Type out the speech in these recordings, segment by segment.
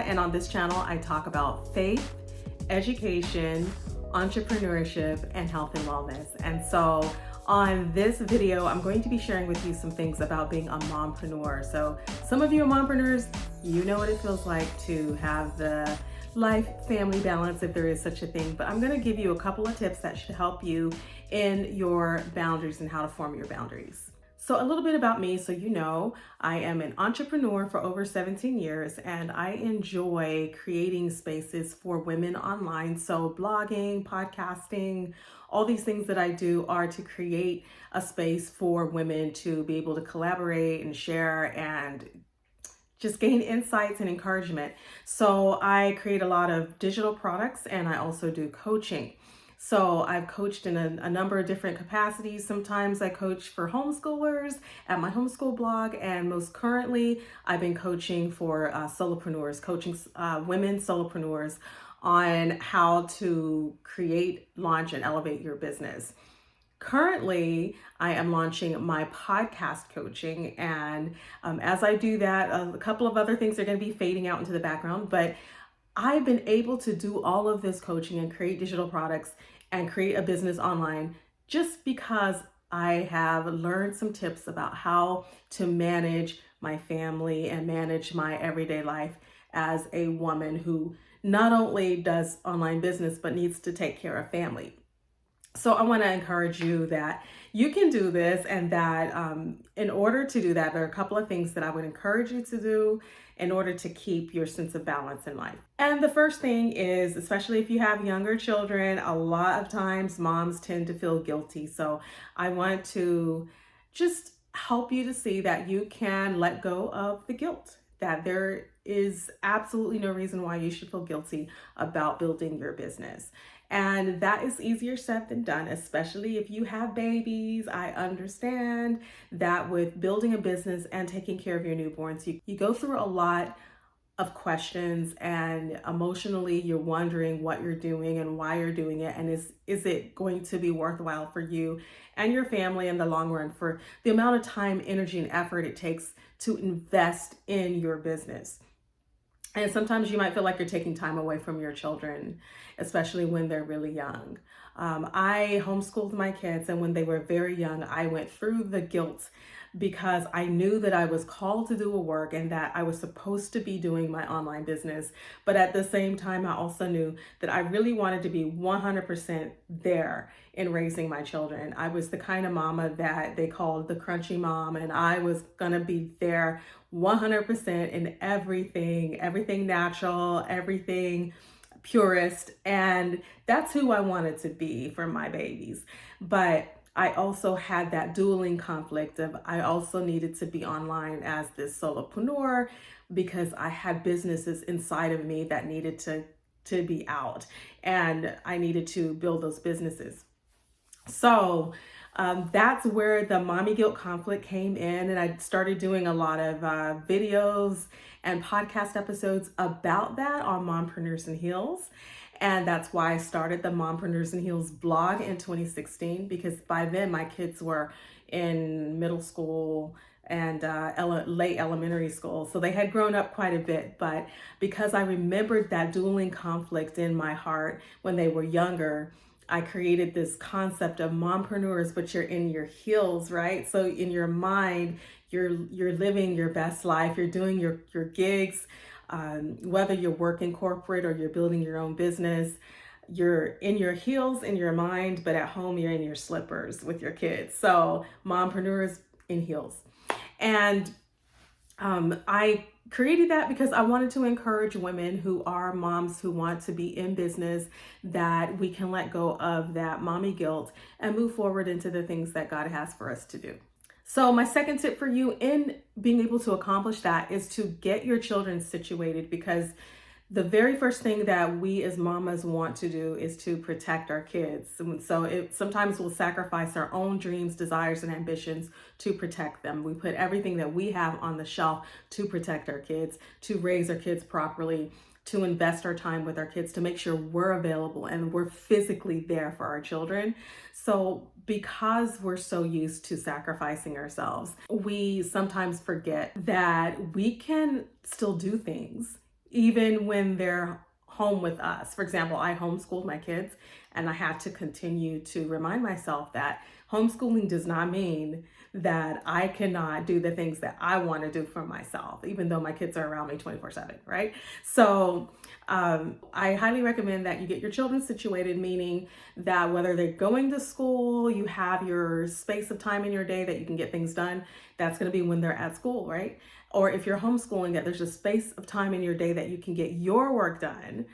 and on this channel, I talk about faith, education, entrepreneurship, and health and wellness. And so on this video, I'm going to be sharing with you some things about being a mompreneur. So some of you are mompreneurs, you know what it feels like to have the life-family balance, if there is such a thing. But I'm going to give you a couple of tips that should help you in your boundaries and how to form your boundaries. So a little bit about me, so you know, I am an entrepreneur for over 17 years and I enjoy creating spaces for women online. So blogging, podcasting, all these things that I do are to create a space for women to be able to collaborate and share and just gain insights and encouragement. So I create a lot of digital products and I also do coaching. So I've coached in a number of different capacities. Sometimes I coach for homeschoolers at my homeschool blog, and most currently I've been coaching for solopreneurs, coaching women solopreneurs on how to create, launch, and elevate your business. Currently, I am launching my podcast coaching, and as I do that, a couple of other things are going to be fading out into the background, but I've been able to do all of this coaching and create digital products and create a business online just because I have learned some tips about how to manage my family and manage my everyday life as a woman who not only does online business, but needs to take care of family. So I want to encourage you that you can do this, and that in order to do that, there are a couple of things that I would encourage you to do in order to keep your sense of balance in life. And the first thing is, especially if you have younger children, a lot of times moms tend to feel guilty. So I want to just help you to see that you can let go of the guilt, that there is absolutely no reason why you should feel guilty about building your business. And that is easier said than done, especially if you have babies. I understand that with building a business and taking care of your newborns, you go through a lot of questions, and emotionally you're wondering what you're doing and why you're doing it, and is it going to be worthwhile for you and your family in the long run, for the amount of time, energy, and effort it takes to invest in your business. And sometimes you might feel like you're taking time away from your children, especially when they're really young. I homeschooled my kids, and when they were very young, I went through the guilt because I knew that I was called to do a work and that I was supposed to be doing my online business. But at the same time, I also knew that I really wanted to be 100% there in raising my children. I was the kind of mama that they called the crunchy mom, and I was gonna be there 100% in everything natural, everything purist. And that's who I wanted to be for my babies. But I also had that dueling conflict of I also needed to be online as this solopreneur because I had businesses inside of me that needed to be out, and I needed to build those businesses. So that's where the mommy guilt conflict came in, and I started doing a lot of videos and podcast episodes about that on Mompreneurs and Heels. And that's why I started the Mompreneurs and Heels blog in 2016, because by then my kids were in middle school and late elementary school. So they had grown up quite a bit, but because I remembered that dueling conflict in my heart when they were younger, I created this concept of mompreneurs, but you're in your heels, right? So in your mind, you're living your best life. You're doing your gigs, whether you're working corporate or you're building your own business. You're in your heels in your mind, but at home you're in your slippers with your kids. So mompreneurs in heels. And I created that because I wanted to encourage women who are moms who want to be in business, that we can let go of that mommy guilt and move forward into the things that God has for us to do. So my second tip for you in being able to accomplish that is to get your children situated, because the very first thing that we as mamas want to do is to protect our kids. So sometimes we'll sacrifice our own dreams, desires, and ambitions to protect them. We put everything that we have on the shelf to protect our kids, to raise our kids properly, to invest our time with our kids, to make sure we're available and we're physically there for our children. So because we're so used to sacrificing ourselves, we sometimes forget that we can still do things even when they're home with us. For example, I homeschooled my kids, and I had to continue to remind myself that homeschooling does not mean that I cannot do the things that I want to do for myself, even though my kids are around me 24/7, right? So I highly recommend that you get your children situated, meaning that whether they're going to school, you have your space of time in your day that you can get things done. That's going to be when they're at school, right? Or if you're homeschooling, that there's a space of time in your day that you can get your work done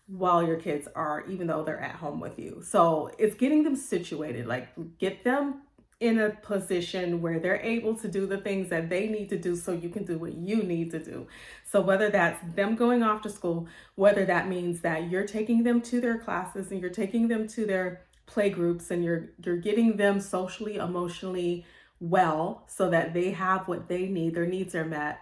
while your kids are, even though they're at home with you. So it's getting them situated, like get them in a position where they're able to do the things that they need to do so you can do what you need to do. So whether that's them going off to school, whether that means that you're taking them to their classes and you're taking them to their play groups and you're getting them socially, emotionally well so that they have what they need, their needs are met.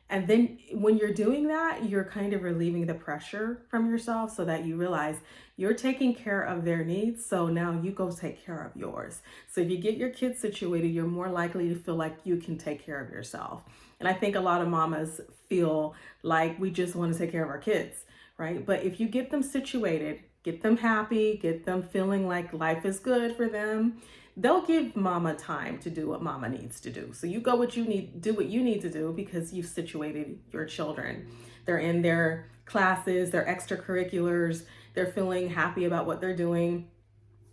And then when you're doing that, you're kind of relieving the pressure from yourself so that you realize you're taking care of their needs. So now you go take care of yours. So if you get your kids situated, you're more likely to feel like you can take care of yourself. And I think a lot of mamas feel like we just want to take care of our kids, right? But if you get them situated, get them happy, get them feeling like life is good for them, they'll give mama time to do what mama needs to do. So you go what you need, do what you need to do because you've situated your children. They're in their classes, their extracurriculars, they're feeling happy about what they're doing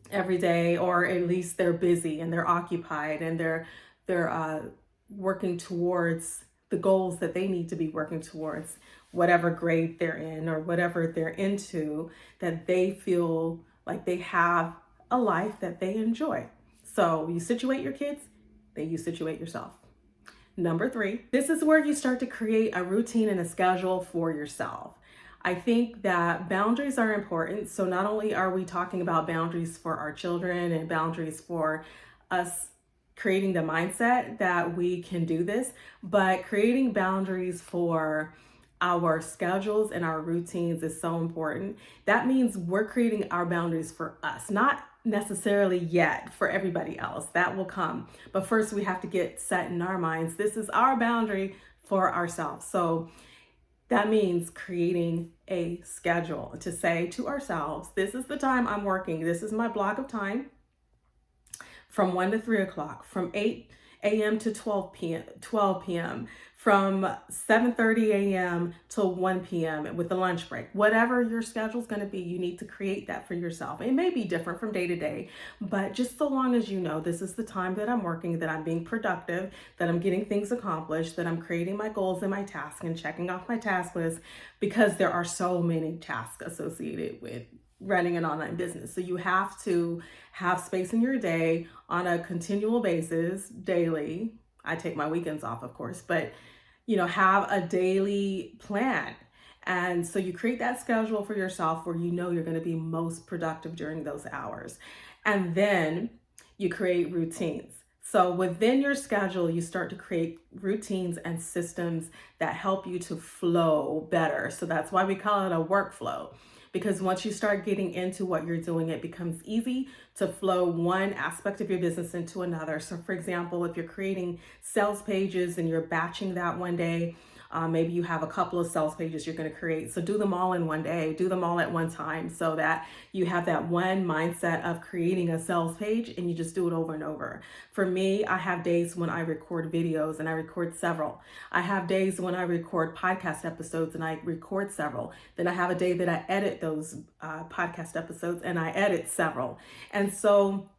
every day, or at least they're busy and they're occupied and they're working towards the goals that they need to be working towards, whatever grade they're in or whatever they're into, that they feel like they have a life that they enjoy. So you situate your kids, then you situate yourself. Number 3, this is where you start to create a routine and a schedule for yourself. I think that boundaries are important. So not only are we talking about boundaries for our children and boundaries for us creating the mindset that we can do this, but creating boundaries for our schedules and our routines is so important. That means we're creating our boundaries for us, not necessarily yet for everybody else. That will come. But first we have to get set in our minds. This is our boundary for ourselves. So that means creating a schedule to say to ourselves, this is the time I'm working. This is my block of time from 1 to 3 o'clock, from 8 a.m. to 12 p.m., from 7:30 a.m. till 1 p.m. with the lunch break. Whatever your schedule's going to be, you need to create that for yourself. It may be different from day to day, but just so long as you know this is the time that I'm working, that I'm being productive, that I'm getting things accomplished, that I'm creating my goals and my tasks and checking off my task list, because there are so many tasks associated with running an online business. So you have to have space in your day on a continual basis, daily. I take my weekends off, of course, but have a daily plan. And so you create that schedule for yourself where you know you're going to be most productive during those hours. And then you create routines. So within your schedule, you start to create routines and systems that help you to flow better. So that's why we call it a workflow. Because once you start getting into what you're doing, it becomes easy to flow one aspect of your business into another. So for example, if you're creating sales pages and you're batching that one day, maybe you have a couple of sales pages you're going to create. So do them all in one day, do them all at one time so that you have that one mindset of creating a sales page and you just do it over and over. For me, I have days when I record videos and I record several. I have days when I record podcast episodes and I record several. Then I have a day that I edit those podcast episodes and I edit several. And so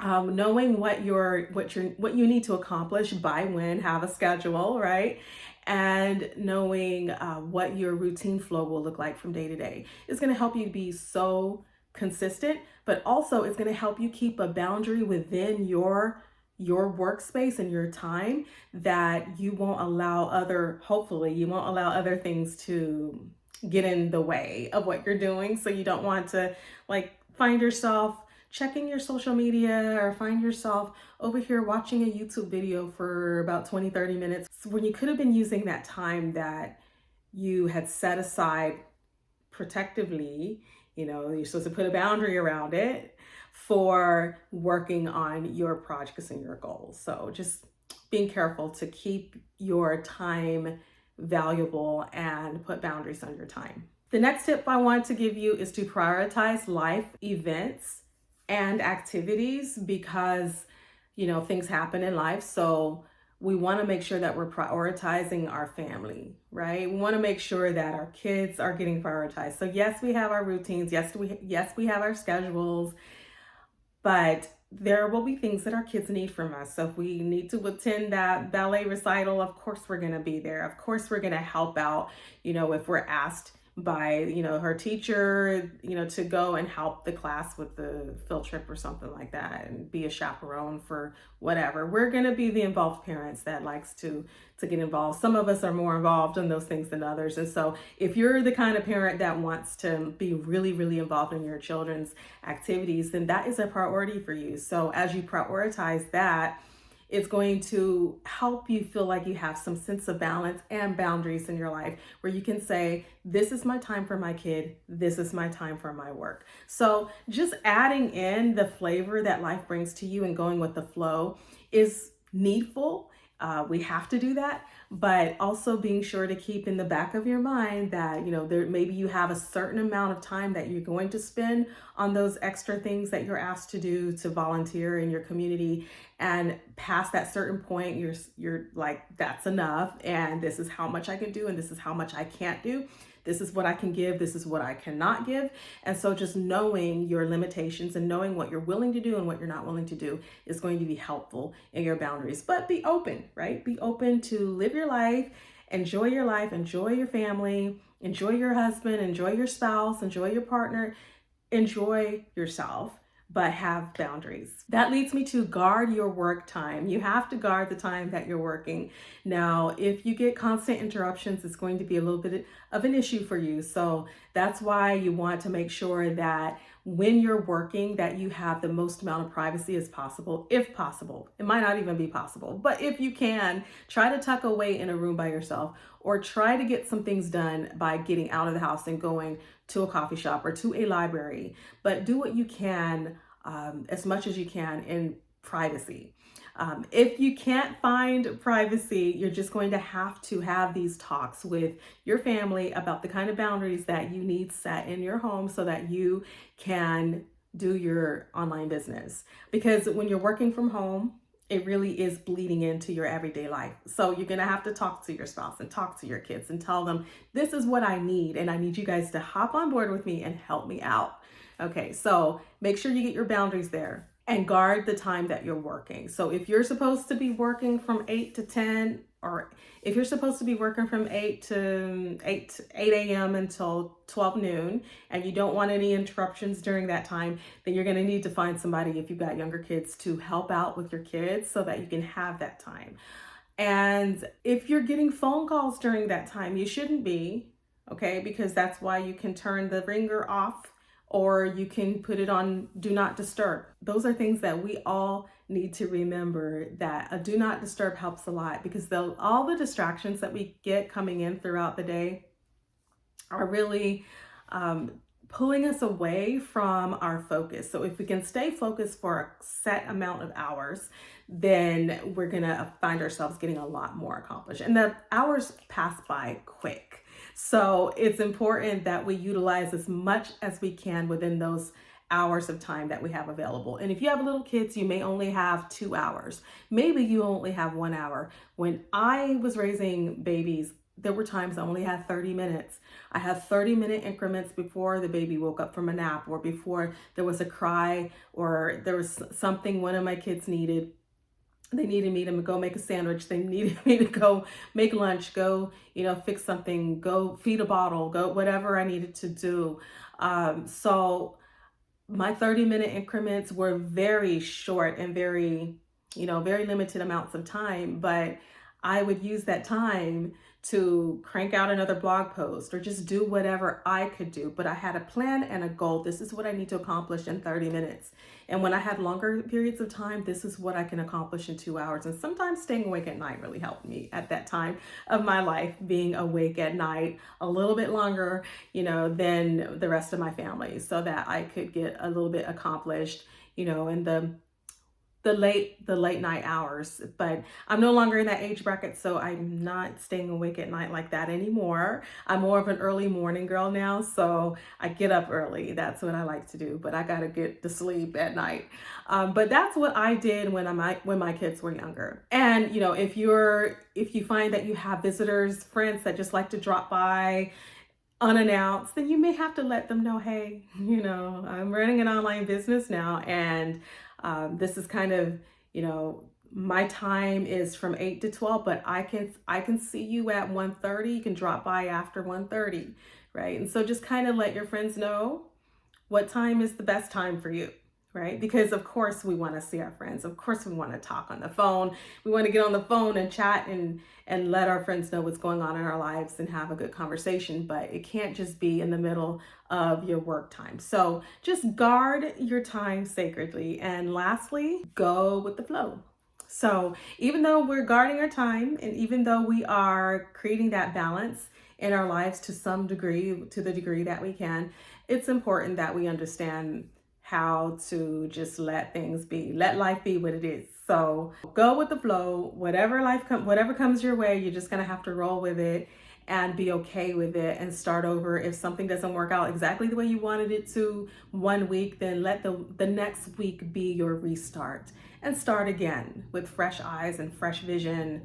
knowing what you need to accomplish by when, have a schedule, right? And knowing what your routine flow will look like from day to day is going to help you be so consistent, but also it's going to help you keep a boundary within your workspace and your time that you won't allow hopefully you won't allow other things to get in the way of what you're doing. So you don't want to find yourself checking your social media or find yourself over here watching a YouTube video for about 20-30 minutes when you could have been using that time that you had set aside protectively. You're supposed to put a boundary around it for working on your projects and your goals. So just being careful to keep your time valuable and put boundaries on your time. The next tip I want to give you is to prioritize life events and activities because, things happen in life. So we want to make sure that we're prioritizing our family, right? We want to make sure that our kids are getting prioritized. So yes, we have our routines. Yes, we have our schedules, but there will be things that our kids need from us. So if we need to attend that ballet recital, of course we're going to be there. Of course we're going to help out, if we're asked by, her teacher, to go and help the class with the field trip or something like that and be a chaperone for whatever. We're going to be the involved parents that likes to get involved. Some of us are more involved in those things than others. And so if you're the kind of parent that wants to be really, really involved in your children's activities, then that is a priority for you. So as you prioritize that, it's going to help you feel like you have some sense of balance and boundaries in your life where you can say, this is my time for my kid, this is my time for my work. So just adding in the flavor that life brings to you and going with the flow is needful. We have to do that, but also being sure to keep in the back of your mind that, maybe you have a certain amount of time that you're going to spend on those extra things that you're asked to do, to volunteer in your community, and past that certain point, you're like, that's enough. And this is how much I can do. And this is how much I can't do. This is what I can give. This is what I cannot give. And so just knowing your limitations and knowing what you're willing to do and what you're not willing to do is going to be helpful in your boundaries. But be open, right? Be open to live your life, enjoy your family, enjoy your husband, enjoy your spouse, enjoy your partner, enjoy yourself, but have boundaries. That leads me to guard your work time. You have to guard the time that you're working. Now, if you get constant interruptions, it's going to be a little bit of an issue for you. So that's why you want to make sure that when you're working, that you have the most amount of privacy as possible, if possible. It might not even be possible, but if you can, try to tuck away in a room by yourself, or try to get some things done by getting out of the house and going to a coffee shop or to a library. But do what you can, as much as you can, in privacy. If you can't find privacy, you're just going to have these talks with your family about the kind of boundaries that you need set in your home so that you can do your online business. Because when you're working from home, it really is bleeding into your everyday life. So you're going to have to talk to your spouse and talk to your kids and tell them, this is what I need, and I need you guys to hop on board with me and help me out. Okay, so make sure you get your boundaries there and guard the time that you're working. So if you're supposed to be working from 8 to 10, or if you're supposed to be working from 8 a.m. until 12 noon, and you don't want any interruptions during that time, then you're going to need to find somebody, if you've got younger kids, to help out with your kids so that you can have that time. And if you're getting phone calls during that time, you shouldn't be, okay? Because that's why you can turn the ringer off, or you can put it on do not disturb. Those are things that we all need to remember, that a do not disturb helps a lot, because all the distractions that we get coming in throughout the day are really pulling us away from our focus. So if we can stay focused for a set amount of hours, then we're gonna find ourselves getting a lot more accomplished. And the hours pass by quick. So it's important that we utilize as much as we can within those hours of time that we have available. And if you have little kids, you may only have 2 hours. Maybe you only have 1 hour. When I was raising babies, there were times I only had 30 minutes. I had 30-minute increments before the baby woke up from a nap, or before there was a cry, or there was something one of my kids needed. They needed me to go make a sandwich. They needed me to go make lunch, go, fix something, go feed a bottle, go whatever I needed to do. So my 30-minute increments were very short and very limited amounts of time, but I would use that time to crank out another blog post or just do whatever I could do. But I had a plan and a goal. This is what I need to accomplish in 30 minutes. And when I had longer periods of time, this is what I can accomplish in 2 hours. And sometimes staying awake at night really helped me at that time of my life, being awake at night a little bit longer, than the rest of my family, so that I could get a little bit accomplished, in the the late night hours. But I'm no longer in that age bracket, so I'm not staying awake at night like that anymore. I'm more of an early morning girl now, so I get up early. That's what I like to do, but I gotta get to sleep at night. But that's what I did when my kids were younger. And you know, if you find that you have visitors, friends that just like to drop by unannounced, then you may have to let them know, hey, you know, I'm running an online business now, and this is kind of, you know, my time is from 8 to 12, but I can see you at 1:30. You can drop by after 1:30, right? And so just kind of let your friends know what time is the best time for you, right? Because of course we want to see our friends. Of course we want to talk on the phone. We want to get on the phone and chat and let our friends know what's going on in our lives and have a good conversation, but it can't just be in the middle of your work time. So just guard your time sacredly. And lastly, go with the flow. So even though we're guarding our time, and even though we are creating that balance in our lives to some degree, to the degree that we can, it's important that we understand how to just let things be, let life be what it is. So go with the flow. Whatever comes your way, you're just gonna have to roll with it and be okay with it and start over. If something doesn't work out exactly the way you wanted it to one week, then let the next week be your restart and start again with fresh eyes and fresh vision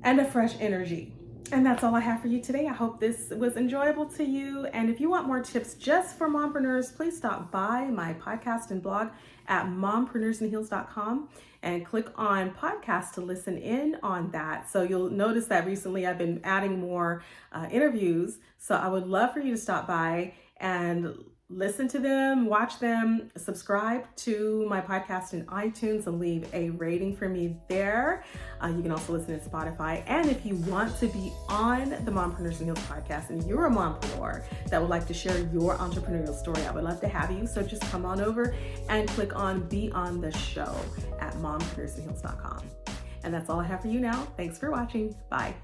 and a fresh energy. And that's all I have for you today. I hope this was enjoyable to you. And if you want more tips just for mompreneurs, please stop by my podcast and blog at mompreneursandheels.com and click on podcast to listen in on that. So you'll notice that recently I've been adding more interviews. So I would love for you to stop by and listen to them, watch them, subscribe to my podcast in iTunes and leave a rating for me there. You can also listen to Spotify. And if you want to be on the Mompreneurs and Heels podcast and you're a mompreneur that would like to share your entrepreneurial story, I would love to have you. So just come on over and click on Be on the Show at mompreneursandheels.com. And that's all I have for you now. Thanks for watching. Bye.